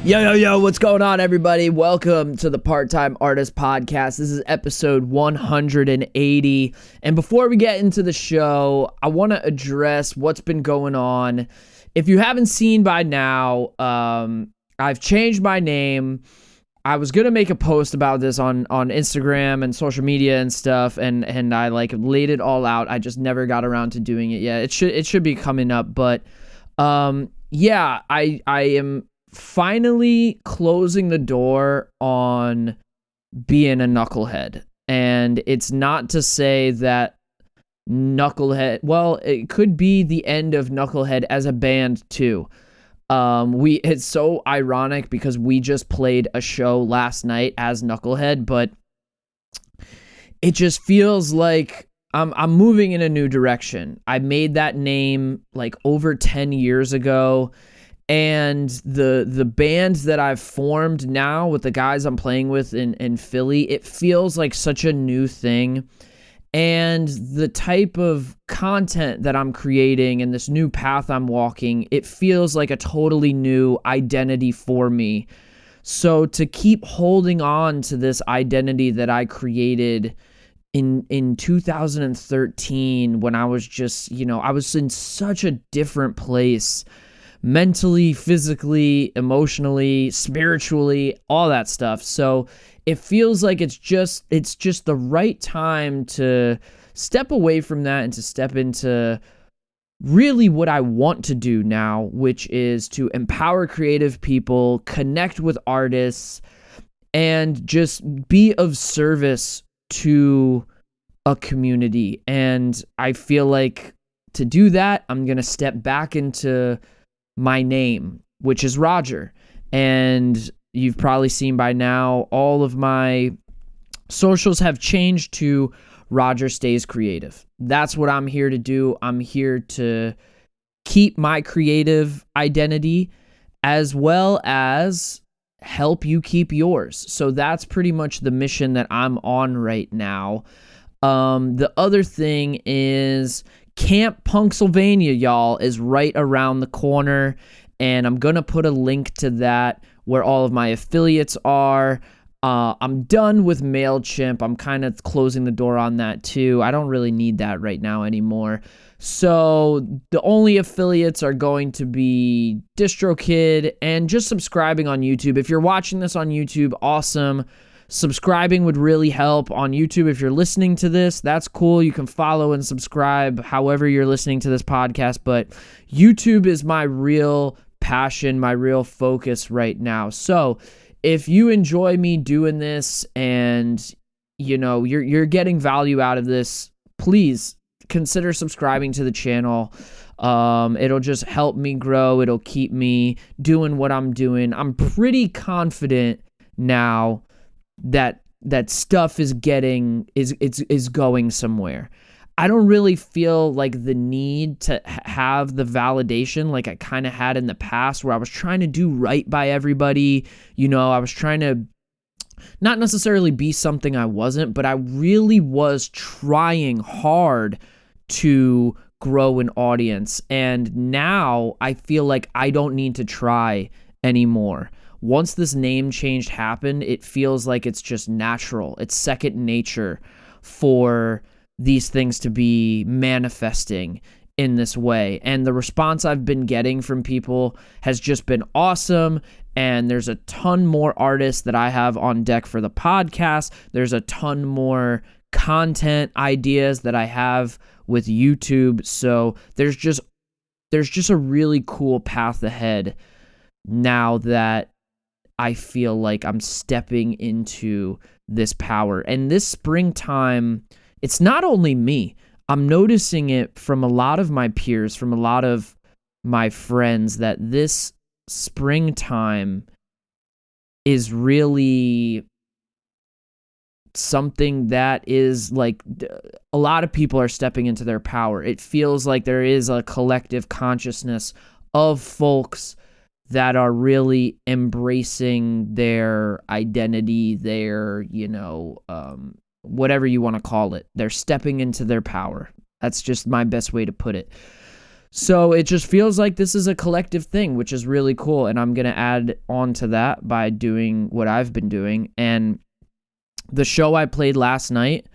Yo, what's going on, everybody? Welcome to the Part-Time Artist Podcast. This is episode 180. And before we get into the show, I want to address what's been going on. If you haven't seen by now, I've changed my name. I was going to make a post about this on Instagram and social media and stuff, and I laid it all out. I just never got around to doing it yet. It should be coming up, but I am finally closing the door on being a knucklehead. And it's not to say that Knucklehead, well, it could be the end of Knucklehead as a band too. It's so ironic because we just played a show last night as Knucklehead, but it just feels like I'm moving in a new direction. I made that name like over 10 years ago. And the band that I've formed now with the guys I'm playing with in Philly, it feels like such a new thing. And the type of content that I'm creating and this new path I'm walking, it feels like a totally new identity for me. So to keep holding on to this identity that I created in 2013 when I was just, I was in such a different place, mentally, physically, emotionally, spiritually, all that stuff. So it feels like it's just the right time to step away from that and to step into really what I want to do now, which is to empower creative people, connect with artists, and just be of service to a community. And I feel like to do that, I'm going to step back into my name, which is Roger. And you've probably seen by now, all of my socials have changed to Roger Stays Creative. That's what I'm here to do. I'm here to keep my creative identity as well as help you keep yours. So that's pretty much the mission that I'm on right now. The other thing is Camp Punksylvania, y'all, is right around the corner, and I'm going to put a link to that where all of my affiliates are. I'm done with MailChimp. I'm kind of closing the door on that too. I don't really need that right now anymore. So the only affiliates are going to be DistroKid and just subscribing on YouTube. If you're watching this on YouTube, awesome. Subscribing would really help on YouTube. If you're listening to this, that's cool. You can follow and subscribe however you're listening to this podcast. But YouTube is my real passion, my real focus right now. So if you enjoy me doing this and you're getting value out of this, please consider subscribing to the channel. It'll just help me grow. It'll keep me doing what I'm doing. I'm pretty confident now that stuff is going somewhere. I don't really feel like the need to have the validation like I kind of had in the past, where I was trying to do right by everybody. I was trying to not necessarily be something I wasn't, but I really was trying hard to grow an audience. And now I feel like I don't need to try anymore. Once this name change happened, it feels like it's just natural. It's second nature for these things to be manifesting in this way. And the response I've been getting from people has just been awesome. And there's a ton more artists that I have on deck for the podcast. There's a ton more content ideas that I have with YouTube. So there's just a really cool path ahead now that I feel like I'm stepping into this power. And this springtime, it's not only me. I'm noticing it from a lot of my peers, from a lot of my friends, that this springtime is really something that is like a lot of people are stepping into their power. It feels like there is a collective consciousness of folks that are really embracing their identity, their, whatever you want to call it. They're stepping into their power. That's just my best way to put it. So it just feels like this is a collective thing, which is really cool. And I'm going to add on to that by doing what I've been doing. And the show I played last night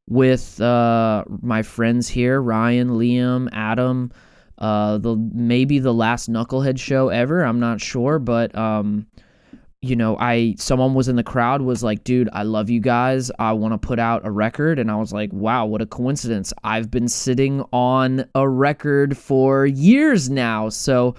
with my friends here, Ryan, Liam, Adam, maybe the last Knucklehead show ever. I'm not sure, but someone was in the crowd, was like, dude, I love you guys. I want to put out a record. And I was like, wow, what a coincidence. I've been sitting on a record for years now. So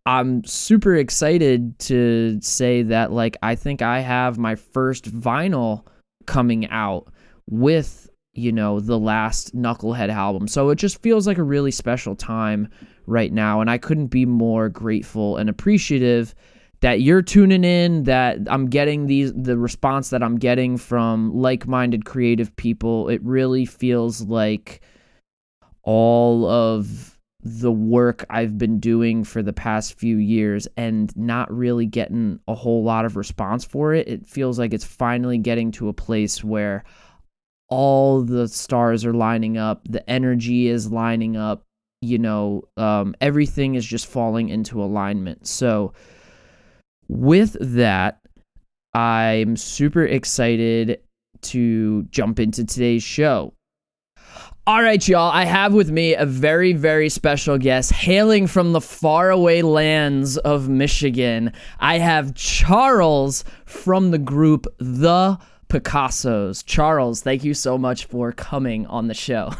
I'm super excited to say that, like, I think I have my first vinyl coming out with, the last Knucklehead album. So it just feels like a really special time right now. And I couldn't be more grateful and appreciative that you're tuning in, that I'm getting the response that I'm getting from like-minded creative people. It really feels like all of the work I've been doing for the past few years and not really getting a whole lot of response for it. It feels like it's finally getting to a place where all the stars are lining up, the energy is lining up, everything is just falling into alignment. So with that, I'm super excited to jump into today's show. All right, y'all, I have with me a very, very special guest hailing from the faraway lands of Michigan. I have Charles from the group The Picassos. Charles, thank you so much for coming on the show.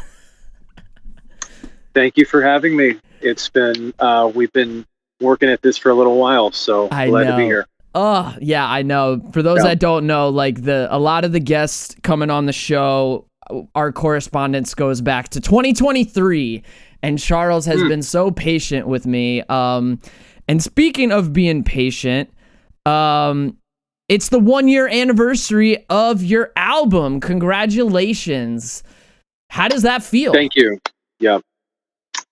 Thank you for having me. It's been, we've been working at this for a little while, so glad to be here. Oh, yeah, I know. For those that don't know, like a lot of the guests coming on the show, our correspondence goes back to 2023, and Charles has been so patient with me. And speaking of being patient, it's the 1-year anniversary of your album. Congratulations. How does that feel? Thank you. Yeah.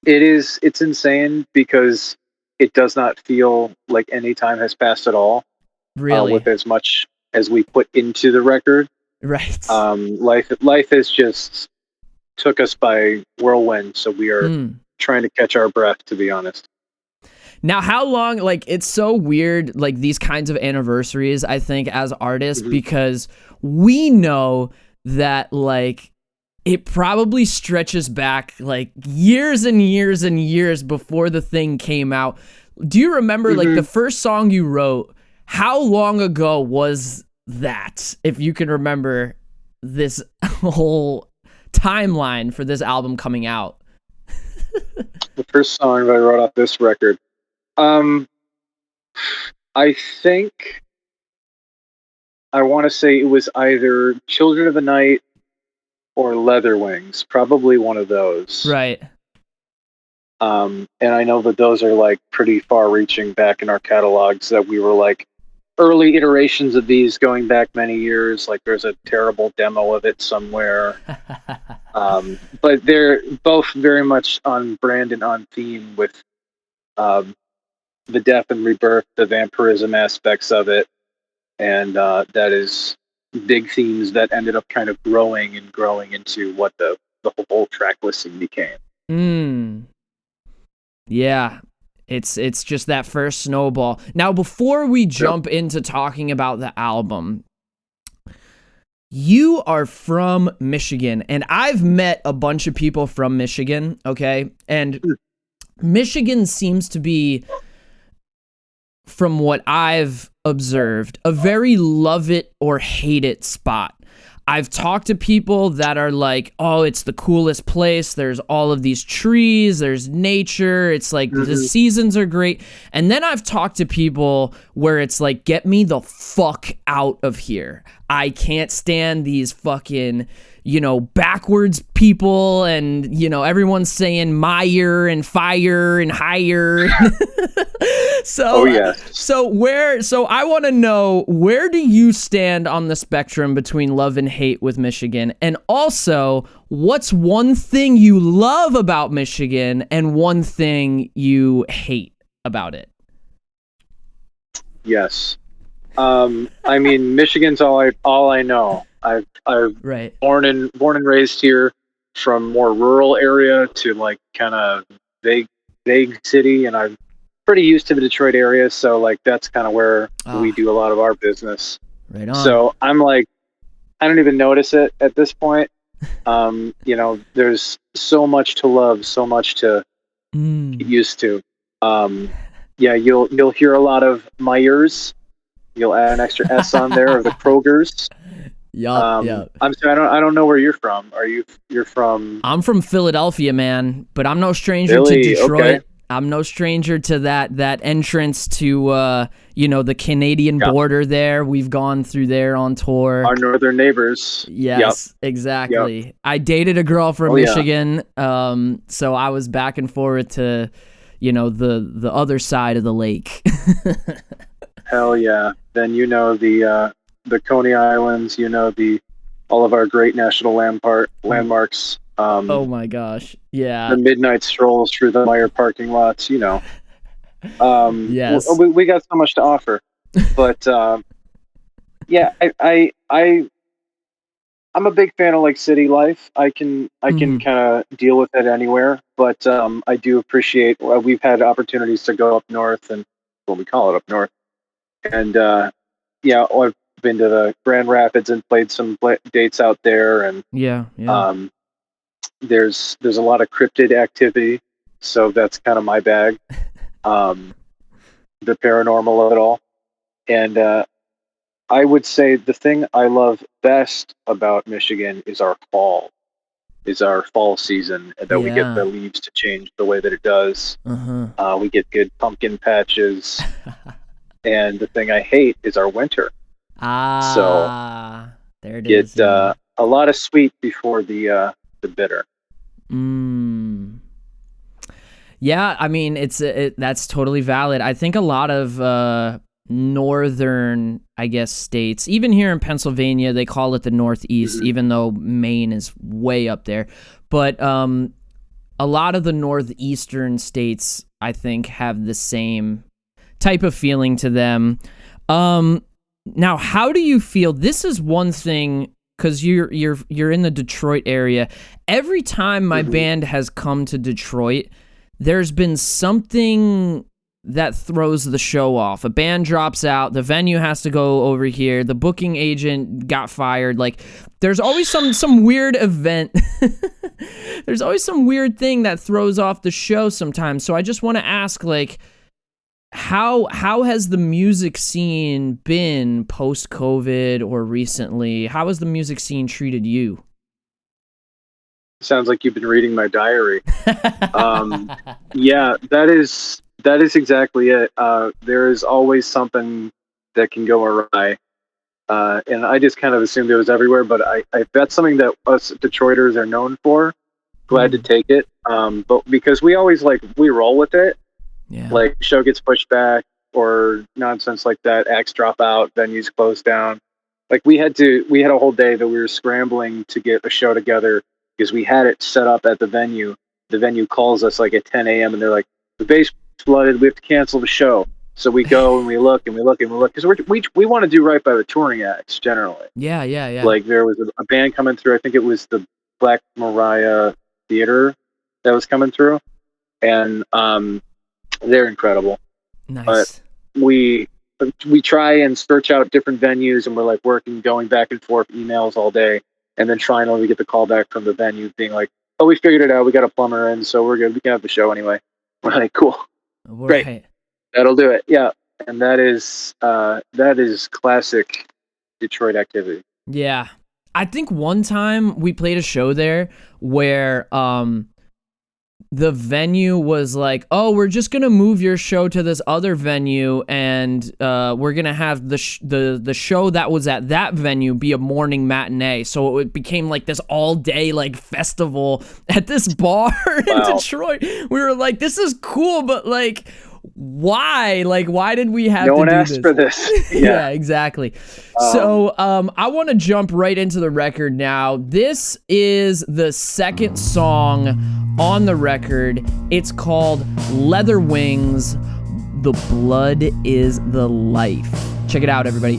It's insane because it does not feel like any time has passed at all. Really? With as much as we put into the record. Right. Life has just took us by whirlwind, so we are trying to catch our breath, to be honest. Now, how long, like, it's so weird, like, these kinds of anniversaries, I think, as artists, because we know that, like, it probably stretches back, like, years and years and years before the thing came out. Do you remember, like, the first song you wrote, how long ago was that, if you can remember this whole timeline for this album coming out? The first song that I wrote off this record. I think I want to say it was either Children of the Night or Leather Wings, probably one of those. Right. And I know that those are like pretty far reaching back in our catalogs, that we were like early iterations of these going back many years. Like there's a terrible demo of it somewhere. But they're both very much on brand and on theme with the death and rebirth, the vampirism aspects of it. And that is big themes that ended up kind of growing into what the whole track listing became. Yeah. It's just that first snowball. Now, before we jump into talking about the album, you are from Michigan, and I've met a bunch of people from Michigan, okay? And Michigan seems to be, from what I've observed, a very love it or hate it spot. I've talked to people that are like, oh, it's the coolest place. There's all of these trees. There's nature. It's like the seasons are great. And then I've talked to people where it's like, get me the fuck out of here. I can't stand these fucking, backwards people, and, everyone's saying Meyer and fire and higher. So I want to know, where do you stand on the spectrum between love and hate with Michigan? And also, what's one thing you love about Michigan and one thing you hate about it? Yes. I mean, Michigan's all I know. I've right. born and raised here, from more rural area to like kind of big city, and I'm pretty used to the Detroit area, so like that's kind of where we do a lot of our business. Right on. So I'm like, I don't even notice it at this point. There's so much to love, so much to get used to. You'll hear a lot of Myers. You'll add an extra S on there, of the Krogers. Yeah. I'm sorry, I don't know where you're from. You're from? I'm from Philadelphia, man, but I'm no stranger Philly, to Detroit. okay. I'm no stranger to that entrance to the Canadian border there. We've gone through there on tour. Our northern neighbors. Yes, exactly. Yep. I dated a girl from Michigan, so I was back and forth to, the other side of the lake. Hell yeah! Then the Coney Islands. All of our great national landmarks. Oh my gosh! Yeah, the midnight strolls through the Meyer parking lots. Yes, we got so much to offer, but I'm a big fan of like city life. I can kind of deal with it anywhere, but I do appreciate. We've had opportunities to go up north, and we call it up north, and I've been to the Grand Rapids and played some dates out there, and there's a lot of cryptid activity, so that's kind of my bag. The paranormal of it all, and I would say the thing I love best about Michigan is our fall season, and that we get the leaves to change the way that it does. We get good pumpkin patches, and the thing I hate is our winter. So there it is. Get a lot of sweet before the bitter. Yeah, I mean that's totally valid. I think a lot of northern, I guess, states, even here in Pennsylvania, they call it the Northeast, even though Maine is way up there. But a lot of the northeastern states, I think, have the same type of feeling to them. Now, how do you feel? This is one thing, because you're in the Detroit area. Every time my band has come to Detroit, there's been something that throws the show off. A band drops out, the venue has to go over here, the booking agent got fired. Like, there's always some weird event. There's always some weird thing that throws off the show sometimes. So I just want to ask, like, how has the music scene been post-COVID or recently? How has the music scene treated you? Sounds like you've been reading my diary. Yeah, that is exactly it. There is always something that can go awry. And I just kind of assumed it was everywhere, but I that's something that us Detroiters are known for. Glad to take it. But because we always we roll with it. Yeah. Like, show gets pushed back or nonsense like that, acts drop out, venues close down. Like, we had a whole day that we were scrambling to get a show together because we had it set up at the venue. The venue calls us like at 10 a.m. and they're like, the bass flooded, we have to cancel the show. So we go and we look because we want to do right by the touring acts generally. Yeah. Like, there was a band coming through. I think it was the Black Mariah Theater that was coming through, and they're incredible. Nice. But we try and search out different venues, and we're like going back and forth emails all day, and then finally we get the call back from the venue being like, "Oh, we figured it out. We got a plumber in, so we're good. We can have the show anyway." We're like, "Cool, great, that'll do it." Yeah, and that is classic Detroit activity. Yeah, I think one time we played a show there where the venue was like, "Oh, we're just gonna move your show to this other venue, and we're gonna have the show that was at that venue be a morning matinee." So it became like this all day festival at this bar in Detroit. We were like, "This is cool, but why? Why did we have to do this? No one asked for this." Yeah, exactly. So I want to jump right into the record now. This is the second song on the record. It's called Leather Wings. The Blood is the Life. Check it out, everybody.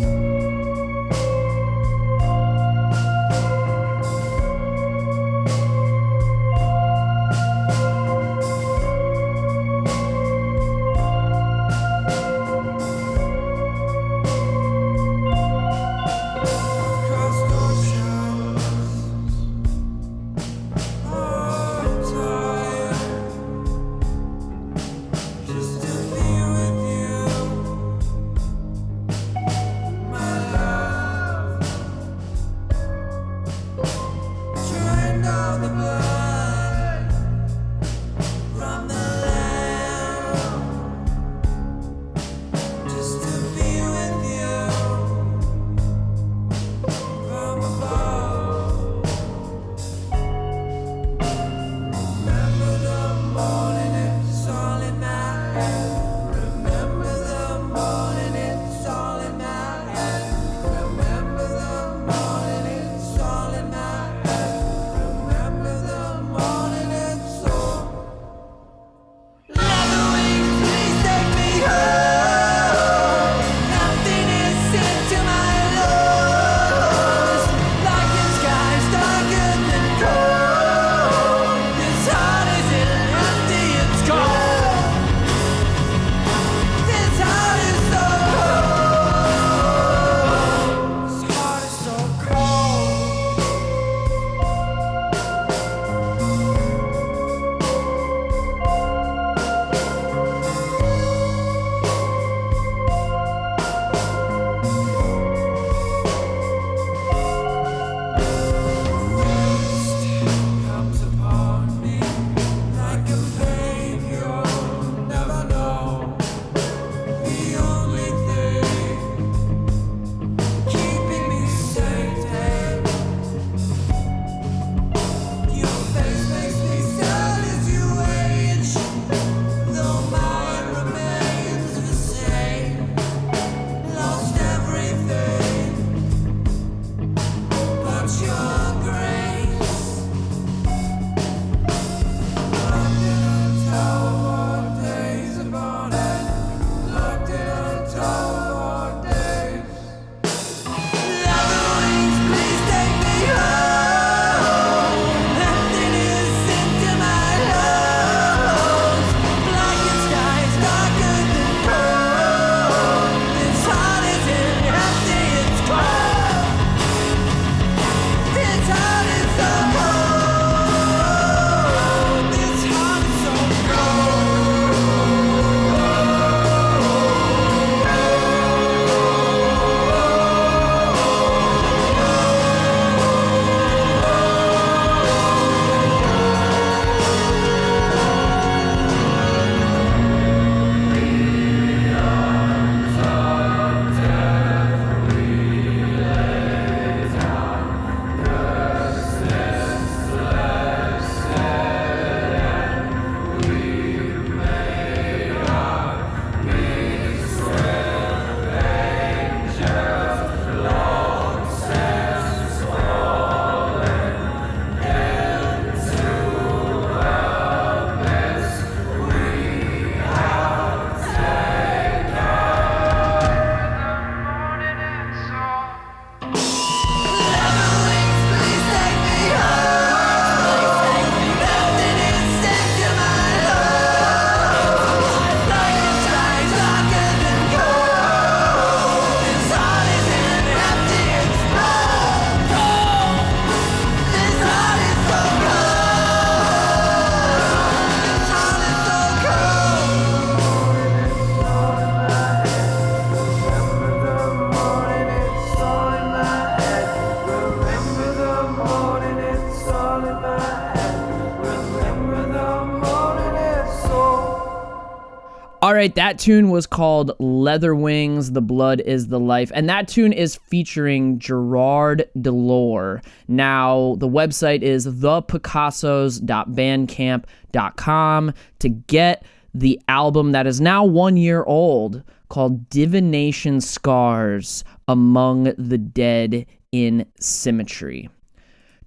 right, that tune was called Leather Wings, The Blood is the Life, and that tune is featuring Gerard Delore. Now, the website is thepicassos.bandcamp.com to get the album that is now 1 year old called Divination Scars Among the Dead in Symmetry.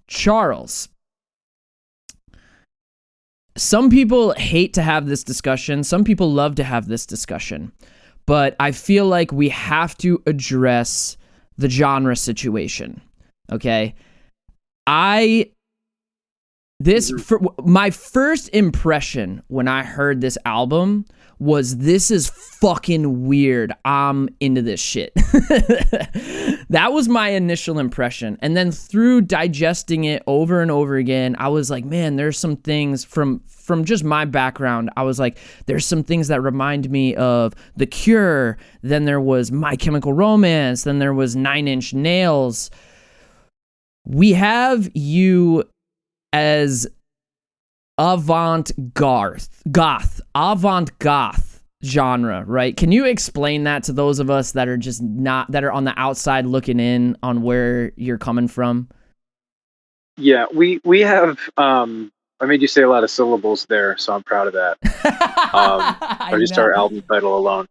Charles, some people hate to have this discussion. Some people love to have this discussion. But I feel like we have to address the genre situation. Okay? My first impression when I heard this album was, this is fucking weird. I'm into this shit. That was my initial impression. And then through digesting it over and over again, I was like, man, there's some things from just my background. I was like, there's some things that remind me of The Cure. Then there was My Chemical Romance. Then there was Nine Inch Nails. We have you as avant-goth genre, right? Can you explain that to those of us that are that are on the outside looking in on where you're coming from? Yeah, we have, I made you say a lot of syllables there, so I'm proud of that. Or just our album title alone.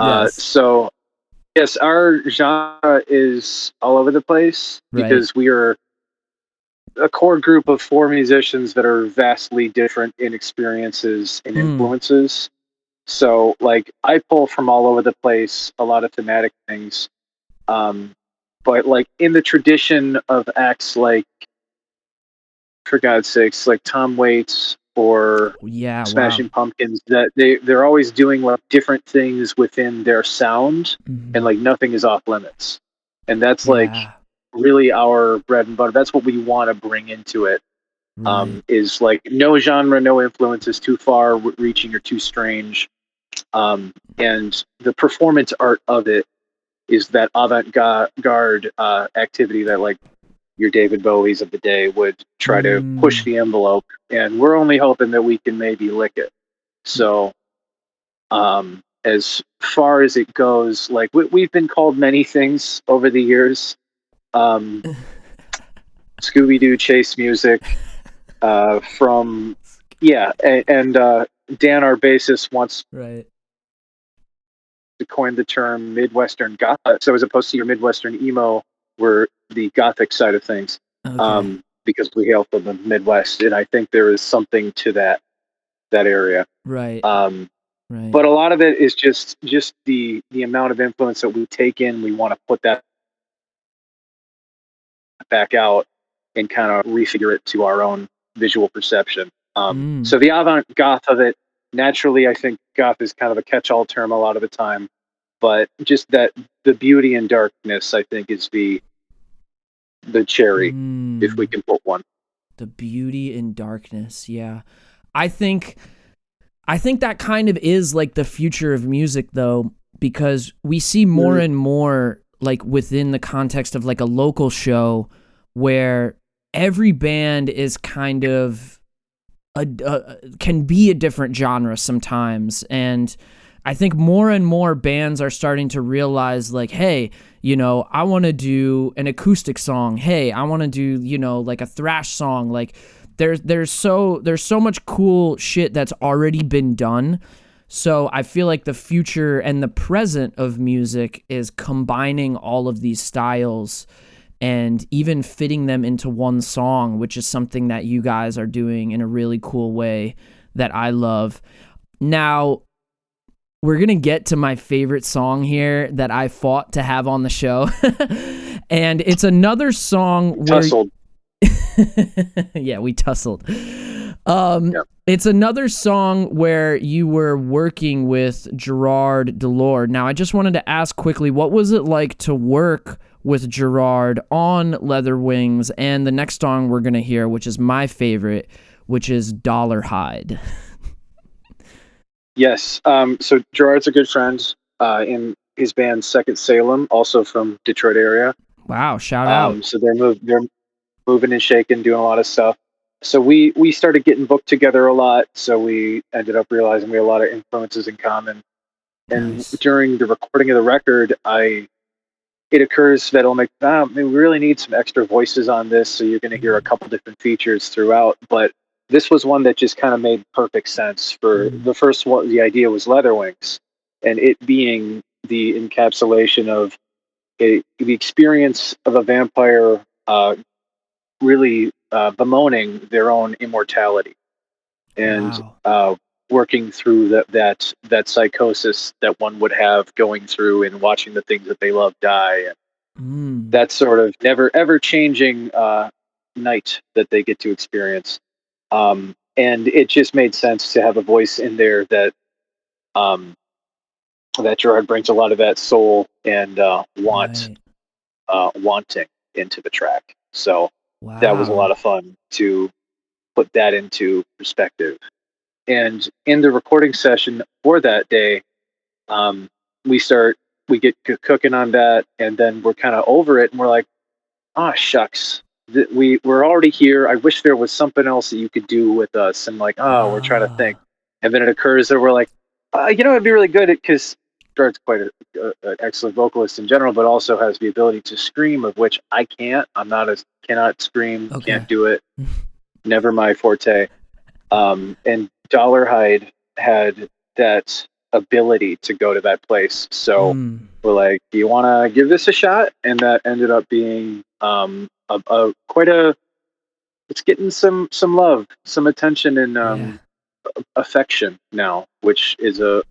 Yes. So, yes, our genre is all over the place, because we are a core group of 4 musicians that are vastly different in experiences and influences. So, like, I pull from all over the place, a lot of thematic things. But, like, in the tradition of acts like, for God's sakes, like Tom Waits or Smashing Pumpkins, that they're always doing, like, different things within their sound, and, like, nothing is off limits. And that's, like, really our bread and butter. That's what we want to bring into it. Is, like, no genre, no influence is too far reaching or too strange. And the performance art of it is that avant-garde activity that, like, your David Bowies of the day would try to push the envelope, and we're only hoping that we can maybe lick it. So, as far as it goes, like, we've been called many things over the years. Scooby-Doo chase music, and Dan, our bassist, wants to coin the term Midwestern goth. So as opposed to your Midwestern emo, we're the gothic side of things, because we hail from the Midwest, and I think there is something to that area. Right. But a lot of it is just the amount of influence that we take in. We want to put that back out and kind of refigure it to our own visual perception. So the avant-goth of it, naturally, I think goth is kind of a catch-all term a lot of the time, but just that the beauty and darkness, I think, is the cherry, if we can put one. The beauty and darkness, yeah. I think that kind of is, like, the future of music, though, because we see more and more, like, within the context of, like, a local show, where every band is kind of can be a different genre sometimes. And I think more and more bands are starting to realize, like, hey, you know, I want to do an acoustic song. Hey, I want to do, you know, like a thrash song. Like, there's so much cool shit that's already been done. So I feel like the future and the present of music is combining all of these styles and even fitting them into one song, which is something that you guys are doing in a really cool way that I love. Now, we're going to get to my favorite song here that I fought to have on the show. And it's another song where... Tussled. Yeah, we tussled. It's another song where you were working with Gerard Delore. Now, I just wanted to ask quickly, what was it like to work with Gerard on Leather Wings and the next song we're going to hear, which is my favorite, which is Dollar Hide? Yes. So Gerard's a good friend in his band Second Salem, also from Detroit area. Wow, shout out. So they're moving and shaking, doing a lot of stuff. So we started getting booked together a lot. So we ended up realizing we had a lot of influences in common. And Nice. during the recording of the record, it occurs that I'm like, we really need some extra voices on this, so you're going to hear a couple different features throughout. But this was one that just kind of made perfect sense. For the first one, the idea was Leatherwings, and it being the encapsulation of the experience of a vampire really bemoaning their own immortality and Wow. working through that psychosis that one would have going through and watching the things that they love die, and Mm. that sort of never ever changing night that they get to experience. And it just made sense to have a voice in there um, that Gerard brings a lot of that soul and Right. wanting into the track. So that was a lot Wow. of fun to put that into perspective. And in the recording session for that day, um, we start we get cooking on that, and then we're kind of over it, and we're like, ah, shucks, we're already here. I wish there was something else that you could do with us. And like, oh, we're trying to think, Ah. and then it occurs that we're like, it'd be really good because Gerard's quite an excellent vocalist in general, but also has the ability to scream, of which I can't. I'm not as cannot scream, Okay. can't do it. Never my forte. And Dollarhide had that ability to go to that place. So Mm. we're like, do you want to give this a shot? And that ended up being a quite a. It's getting some love, some attention, and Yeah. affection now, which is a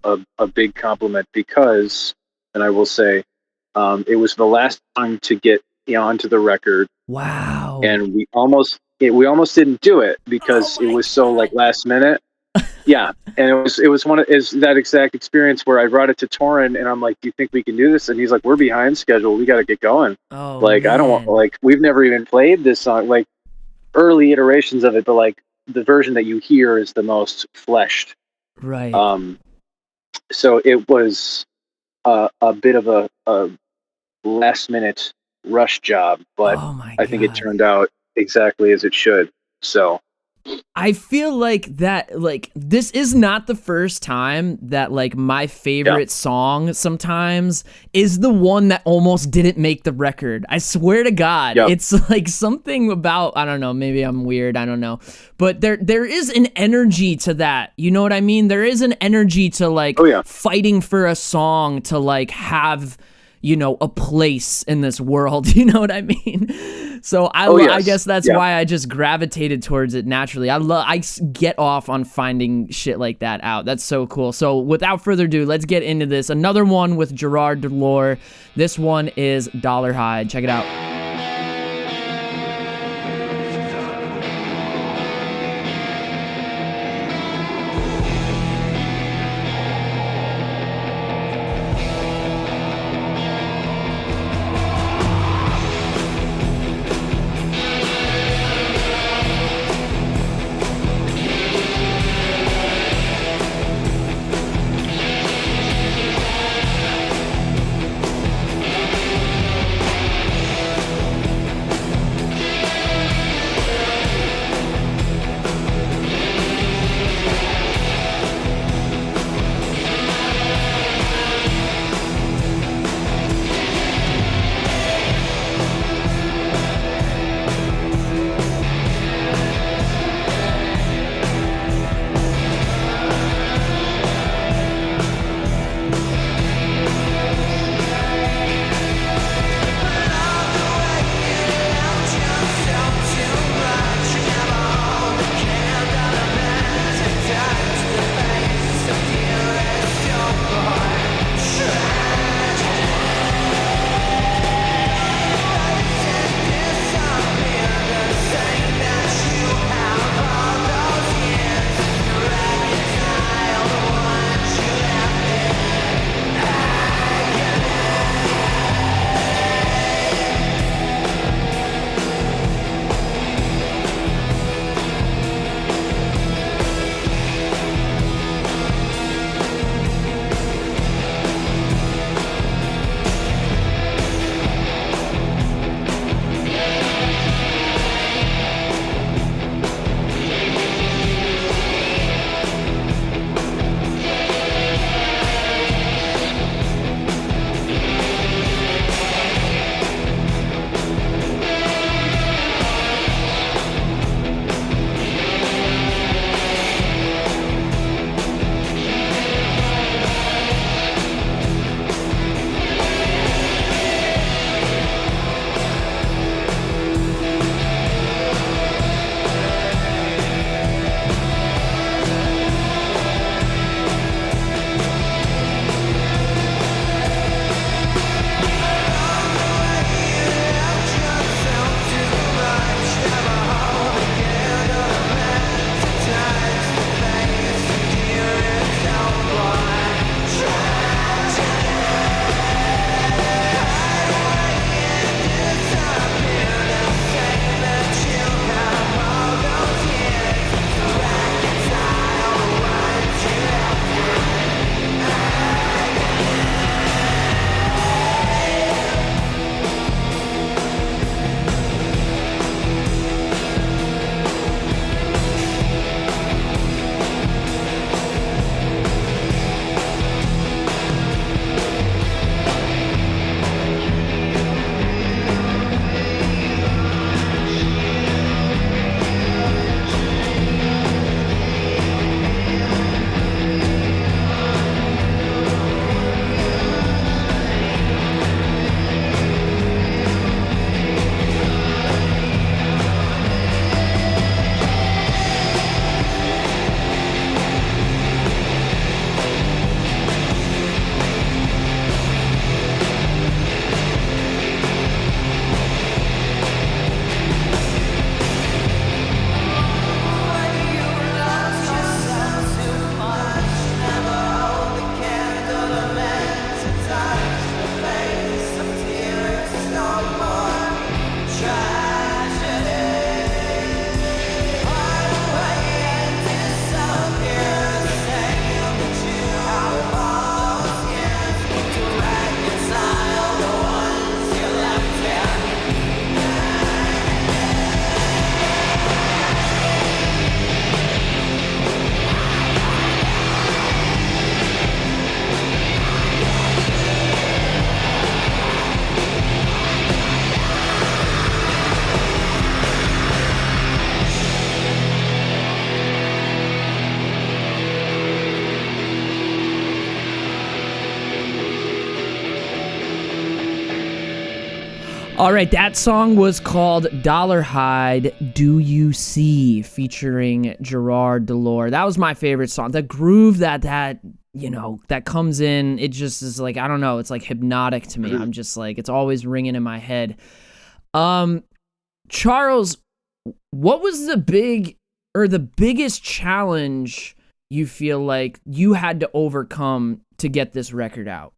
big compliment because, and I will say, it was the last time to get onto the record, Wow. and we almost didn't do it Oh because it my was so like God. last minute. Yeah, and it was one of is that exact experience where I brought it to Torin and I'm like, "Do you think we can do this?" And he's like, "We're behind schedule. We got to get going." Oh Like I don't want man. like we've never even played this song, like early iterations of it, but like the version that you hear is the most fleshed. Right. Um, so it was a bit of a last minute rush job, but Oh my I think it God. turned out exactly as it should. So I feel like that, like, this is not the first time that, like, my yeah, favorite song sometimes is the one that almost didn't make the record. I swear to God, yeah, it's like something about, I don't know, maybe I'm weird, I don't know. But there is an energy to that. You know what I mean? There is an energy to, like, oh yeah, fighting for a song to, like, have, you know, a place in this world. You know what I mean? So oh I yes, guess that's yeah. why I just gravitated towards it naturally. I get off on finding shit like that out. That's so cool. So without further ado, let's get into this. Another one with Gerard Delore. This one is Dollarhide. Check it out. All right, that song was called Dollar Hide, Do You See, featuring Gerard Delore. That was my favorite song. The groove that comes in, it just is like, I don't know, it's like hypnotic to me. I'm just like, it's always ringing in my head. Charles, what was the biggest challenge you feel like you had to overcome to get this record out?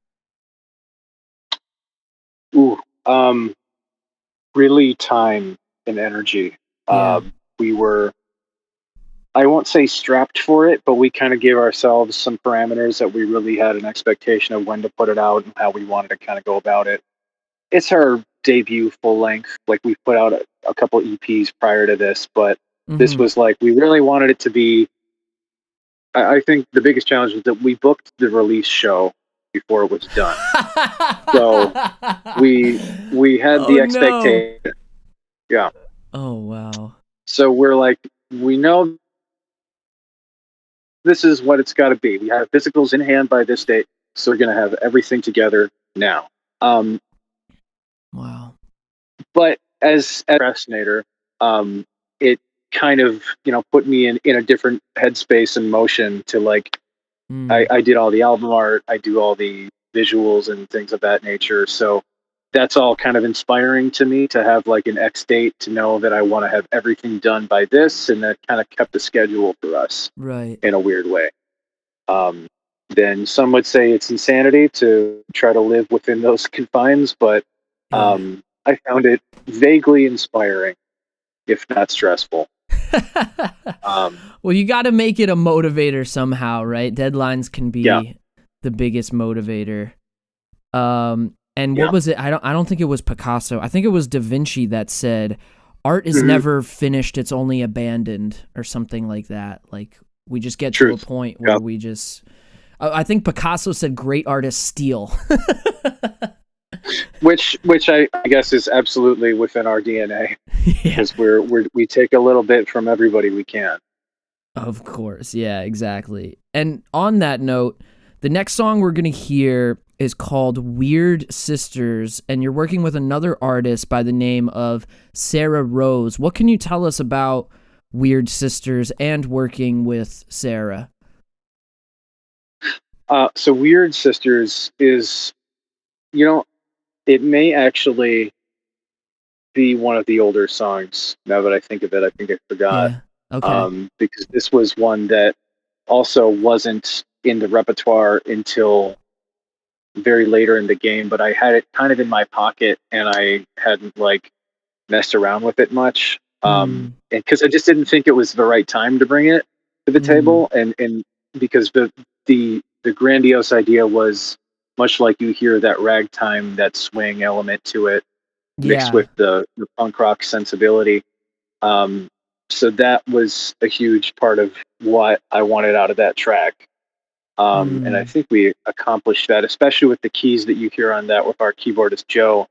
Really time and energy. Yeah. We were, I won't say strapped for it, but we kind of gave ourselves some parameters that we really had an expectation of when to put it out and how we wanted to kind of go about it. It's our debut full length. Like, we put out a couple EPs prior to this, but this was like, we really wanted it to be, I think the biggest challenge was that we booked the release show before it was done. So we had the expectation. No. Yeah. Oh, wow. So we're like, we know this is what it's got to be. We have physicals in hand by this date, so we're going to have everything together now. Wow. But as a procrastinator, it kind of, put me in a different headspace and motion to like, I did all the album art, I do all the visuals and things of that nature. So that's all kind of inspiring to me to have like an X date, to know that I want to have everything done by this, and that kind of kept the schedule for us, right, in a weird way. Then some would say it's insanity to try to live within those confines, but I found it vaguely inspiring, if not stressful. Well, you got to make it a motivator somehow, right? Deadlines can be the biggest motivator. And what was it? I don't think it was Picasso. I think it was Da Vinci that said, "Art is never finished; it's only abandoned," or something like that. Like, we just get to a point where we just. I think Picasso said, "Great artists steal." Which I guess is absolutely within our DNA, because we take a little bit from everybody we can. Of course, yeah, exactly. And on that note, the next song we're gonna hear is called Weird Sisters, and you're working with another artist by the name of Sarah Rose. What can you tell us about Weird Sisters and working with Sarah? So Weird Sisters is, it may actually be one of the older songs. Now that I think of it, I think I forgot. Yeah. Okay. Because this was one that also wasn't in the repertoire until very later in the game, but I had it kind of in my pocket and I hadn't like messed around with it much. And because I just didn't think it was the right time to bring it to the table, and because the grandiose idea was, much like you hear that ragtime, that swing element to it, mixed with the punk rock sensibility. So that was a huge part of what I wanted out of that track. And I think we accomplished that, especially with the keys that you hear on that with our keyboardist, Joe,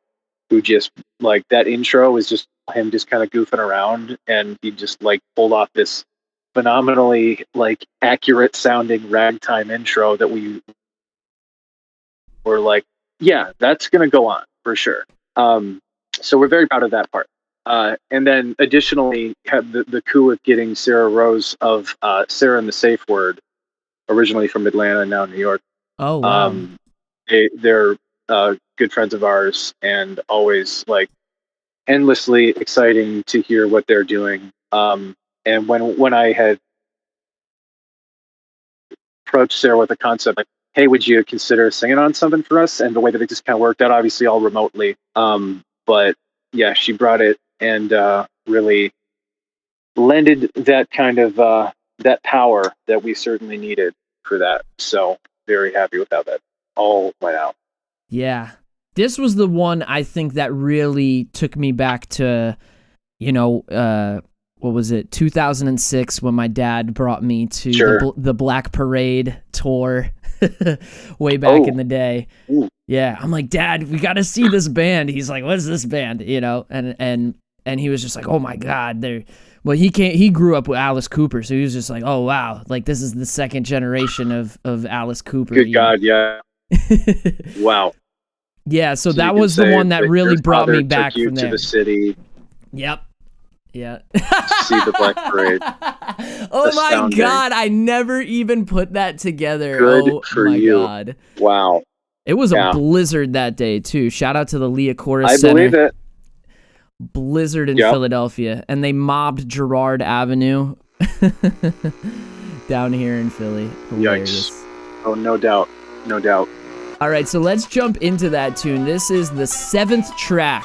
who just, like, that intro is just him just kind of goofing around, and he just like pulled off this phenomenally like accurate sounding ragtime intro that we were like, yeah, that's going to go on for sure. So we're very proud of that part. And then additionally, had the coup of getting Sarah Rose of Sarah and the Safe Word, originally from Atlanta, now New York. Oh, wow. They're good friends of ours, and always like endlessly exciting to hear what they're doing. And when I had approached Sarah with the concept, like, hey, would you consider singing on something for us? And the way that it just kind of worked out, obviously all remotely. But yeah, she brought it and really lended that kind of that power that we certainly needed for that. So very happy with how that all went out. Yeah. This was the one I think that really took me back to, what was it, 2006, when my dad brought me to the Black Parade tour way back in the day. Ooh. Yeah, I'm like, Dad, we got to see this band. He's like, what is this band? And he was just like, oh my God, well, he grew up with Alice Cooper, so he was just like, oh wow, like this is the second generation of Alice Cooper. Good God, yeah. Wow. Yeah, so So you that can was the say one that that really your brought me father back took you from to there. the city Yep. Yeah. to see the Black Parade. Oh my Astounding. God, I never even put that together. Good Oh for my you. God. Wow. It was a Yeah. blizzard that day too. Shout out to the Leah Corus I Center. believe it. Blizzard in Yep. Philadelphia, and they mobbed Girard Avenue down here in Philly. Hilarious. Yikes. Oh, no doubt. No doubt. All right, so let's jump into that tune. This is the 7th track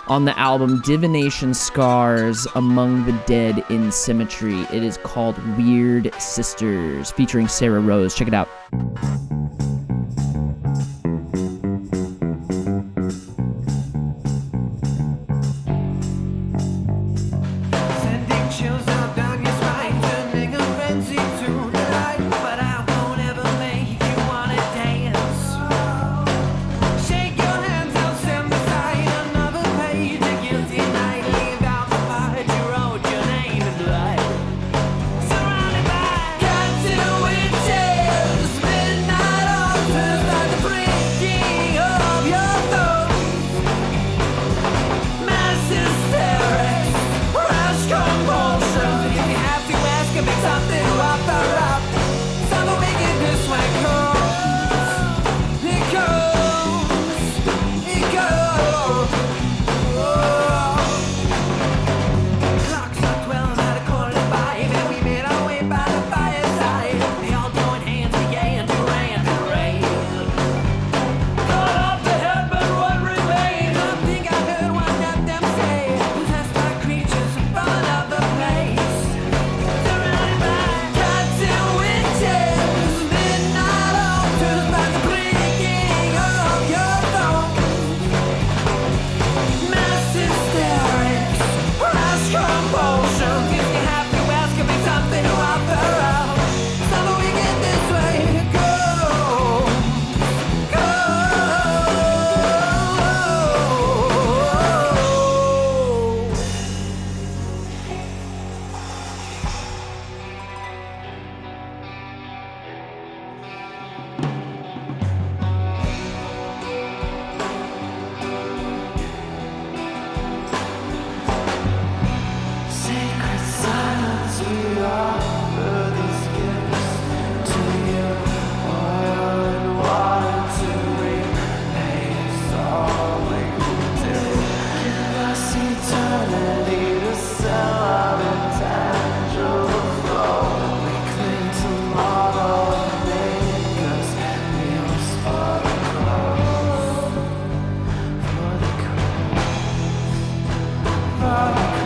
on the album Divination Scars Among the Dead in Symmetry. It is called Weird Sisters, featuring Sarah Rose. Check it out. Sending chills down your spine, turning a frenzy to delight. But I won't ever make you wanna dance. Shake your hands, I'll stand beside another page, a guilty night. Leave out the part you wrote your name in blood. Surrounded by cats and witches, midnight altars, like the breaking of your thumbs. Mass hysterics, rash compulsions. If you have to ask, it makes something off the rock. Some of wickedness when it comes. It goes. Clocks are 12 at 4:45, and we made our way by the fireside. They all joined hands, began to rant and rave. Cut off the head, but what remains? I think I heard one of them say, possessed by creatures from another place. Surrounded by cats and witches, midnight altars, by the breaking of your bones. Mass hysterics, rash compulsions. If you have to ask, it makes something to offer up. Some we get this way to go. Sacred silence, we offer these gifts to you. Oil and water to replace all we do. Give us eternity to sell our intangible flow. We cling to model makers, meals for the crows, for the crows, for the crows.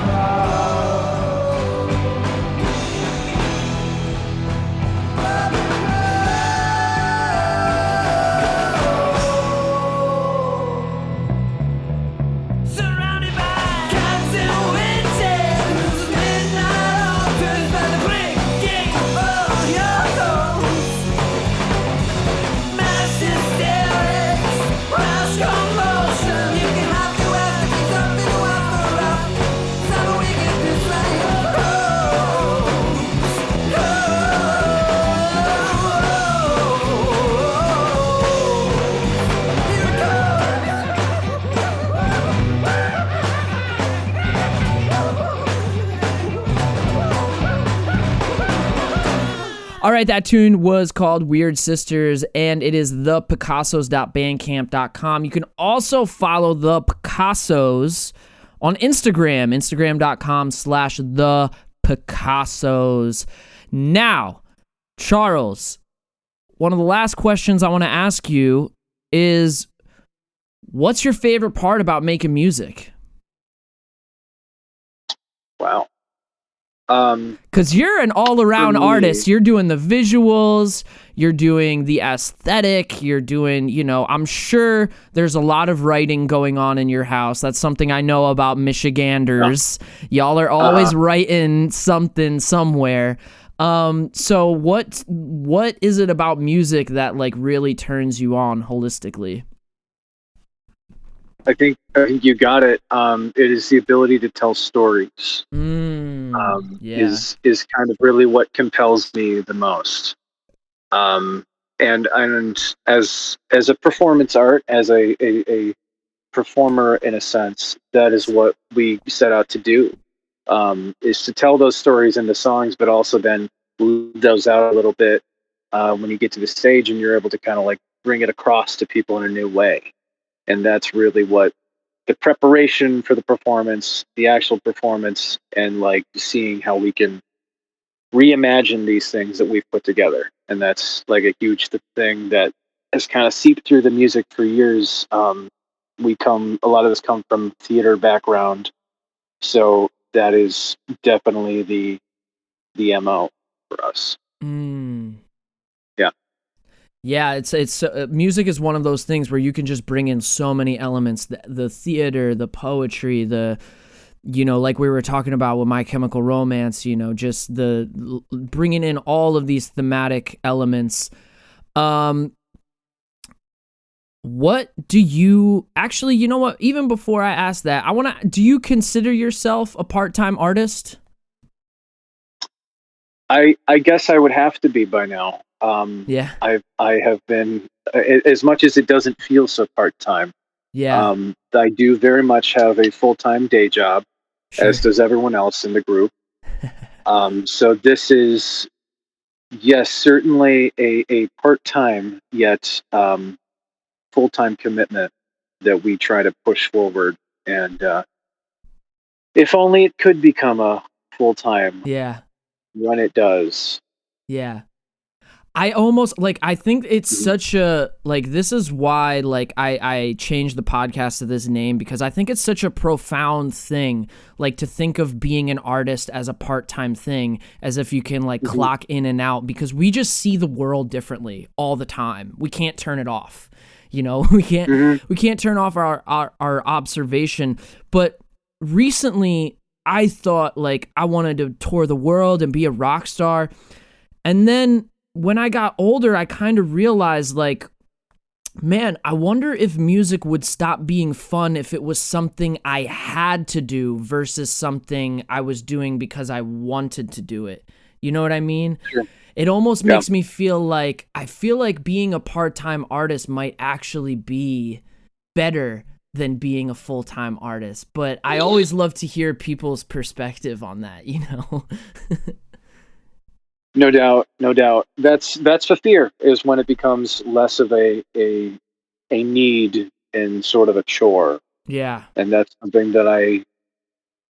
Surrounded by cats and witches, midnight altars, by the breaking of your bones. Mass hysterics, rash compulsion. You can have to ask to be something to offer up. Some wickedness like All right, that tune was called Weird Sisters, and it is thepicassos.bandcamp.com. You can also follow the Picassos on Instagram, instagram.com/thepicassos. Now, Charles, one of the last questions I want to ask you is, what's your favorite part about making music? Wow. Because you're an all-around For me- artist. You're doing the visuals, you're doing the aesthetic, you're doing, I'm sure there's a lot of writing going on in your house. That's something I know about Michiganders. Y'all are always writing something somewhere. So what is it about music that really turns you on holistically? I think you got it. It is the ability to tell stories. Yeah. Is kind of really what compels me the most. and as a performance art, as a performer in a sense, that is what we set out to do. Is to tell those stories in the songs, but also then leave those out a little bit when you get to the stage, and you're able to kind of like bring it across to people in a new way. And that's really what the preparation for the performance, the actual performance, and like seeing how we can reimagine these things that we've put together. And that's like a huge thing that has kind of seeped through the music for years. A lot of us come from theater background, so that is definitely the MO for us. Mm. Yeah. Yeah, it's music is one of those things where you can just bring in so many elements, the theater, the poetry, the like we were talking about with My Chemical Romance, just the bringing in all of these thematic elements. What do you actually, what, even before I ask that, do you consider yourself a part-time artist? I guess I would have to be by now. Yeah. I have been, as much as it doesn't feel so part-time. Yeah. I do very much have a full-time day job, Sure. as does everyone else in the group. So this is, yes, certainly a part-time yet full-time commitment that we try to push forward. And if only it could become a full-time Yeah. when it does. Yeah. I think it's Mhm. such a, this is why, I changed the podcast to this name, because I think it's such a profound thing, to think of being an artist as a part-time thing, as if you can, clock in and out, because we just see the world differently all the time. We can't turn it off. We can't turn off our observation. But recently, I thought, I wanted to tour the world and be a rock star. And then when I got older, I kind of realized, man, I wonder if music would stop being fun if it was something I had to do versus something I was doing because I wanted to do it. You know what I mean? Sure. It almost makes me feel like being a part-time artist might actually be better than being a full-time artist. But I always love to hear people's perspective on that, No doubt, no doubt. That's the fear, is when it becomes less of a need and sort of a chore. Yeah. And that's something that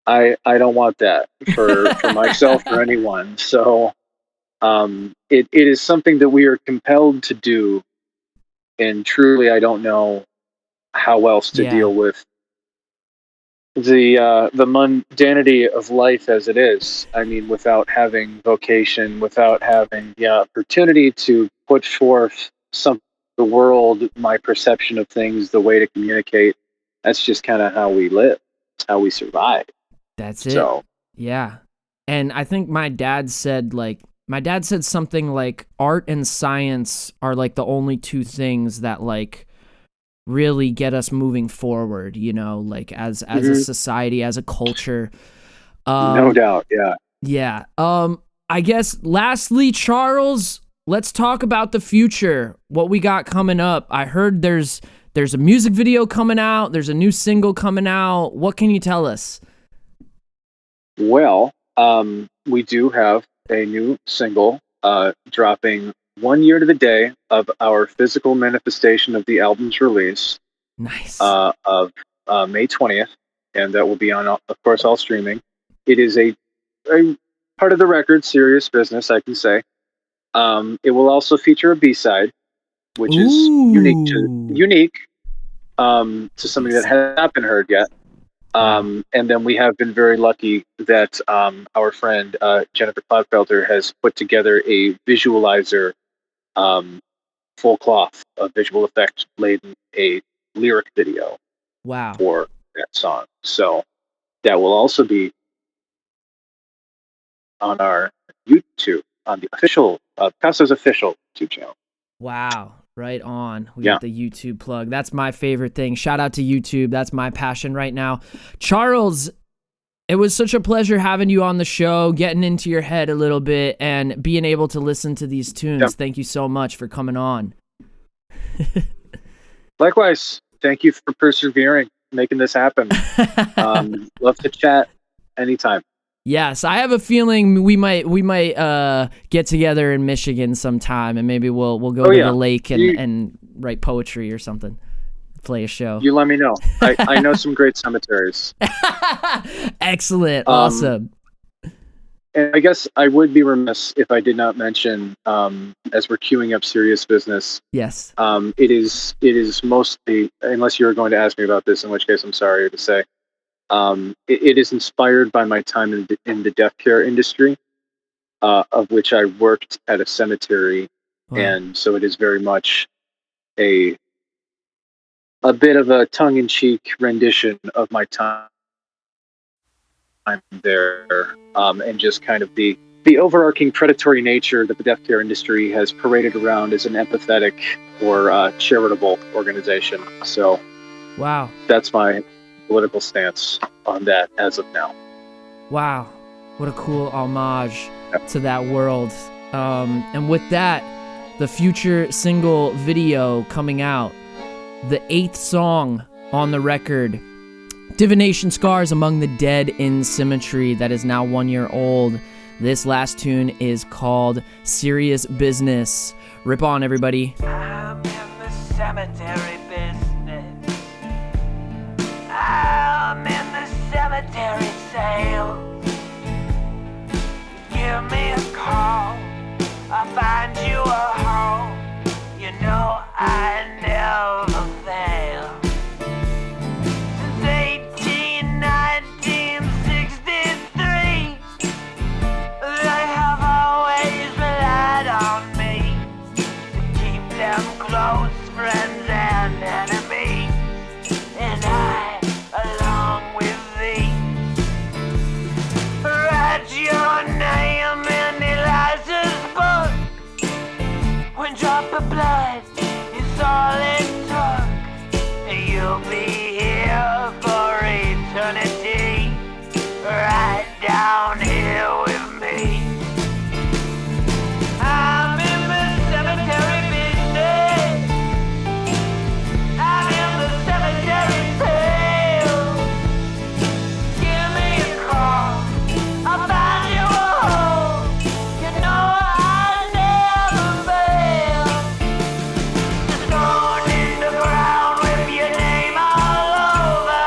I don't want that for myself or anyone. So it is something that we are compelled to do, and truly I don't know how else to deal with the mundanity of life as it is. I mean, without having vocation, without having the opportunity to put forth the world, my perception of things, the way to communicate. That's just kind of how we live. It's how we survive. That's it. So yeah. And I think my dad said something like art and science are the only two things that really get us moving forward, as a society, as a culture. No doubt, yeah. Yeah. I guess lastly, Charles, let's talk about the future. What we got coming up. I heard there's a music video coming out, there's a new single coming out. What can you tell us? Well, we do have a new single dropping 1 year to the day of our physical manifestation of the album's release. Nice. Of May 20th, and that will be on, of course, all streaming. It is a part of the record, Serious Business, I can say. It will also feature a B-side, which is unique to something that has not been heard yet. And then we have been very lucky that our friend Jennifer Cloudfelter has put together a visualizer, full cloth of visual effect laden, a lyric video for that song. So that will also be on our YouTube, on the official Picasso's official YouTube channel. Wow. Right on. We got the YouTube plug. That's my favorite thing. Shout out to YouTube. That's my passion right now. Charles, It was such a pleasure having you on the show, getting into your head a little bit, and being able to listen to these tunes. Yeah. Thank you so much for coming on. Likewise, thank you for persevering, making this happen. Love to chat anytime. Yes, I have a feeling we might get together in Michigan sometime, and maybe we'll go to the lake and write poetry or something, play a show. You let me know. I know some great cemeteries. Excellent, awesome. And I guess I would be remiss if I did not mention, as we're queuing up serious business. Yes. It is mostly, unless you're going to ask me about this, in which case I'm sorry to say, it is inspired by my time in the death care industry, of which I worked at a cemetery, and so it is very much a bit of a tongue-in-cheek rendition of my time there, and just kind of the overarching predatory nature that the death care industry has paraded around as an empathetic or charitable organization. So, wow, that's my political stance on that as of now. Wow, what a cool homage to that world. And with that, the future single video coming out, the 8th song on the record, Divination Scars Among the Dead in Symmetry, that is now 1 year old. This last tune is called Serious Business. Rip on, everybody. I'm in the cemetery business. I'm in the cemetery sales. Give me a call, I'll find you a home. You know I never fail. Since 1963, they have always relied on me to keep them close friends and enemies, and I, along with thee, write your name in Eliza's book. One drop of blood is all it took. You'll be here for eternity, right down here with me. I'm in the cemetery business. I'm in the cemetery sales. Give me a call, I'll find you a home. You know I never fail. Just thrown in the ground with your name all over.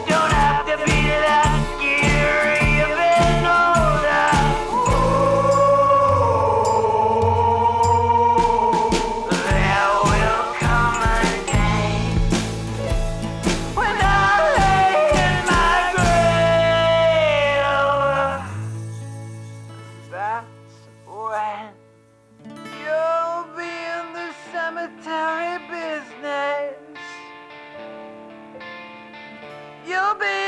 Don't have to be that scary, you've been older. There will come a day when I lay in my grave. That's when you'll be in the cemetery business. You'll be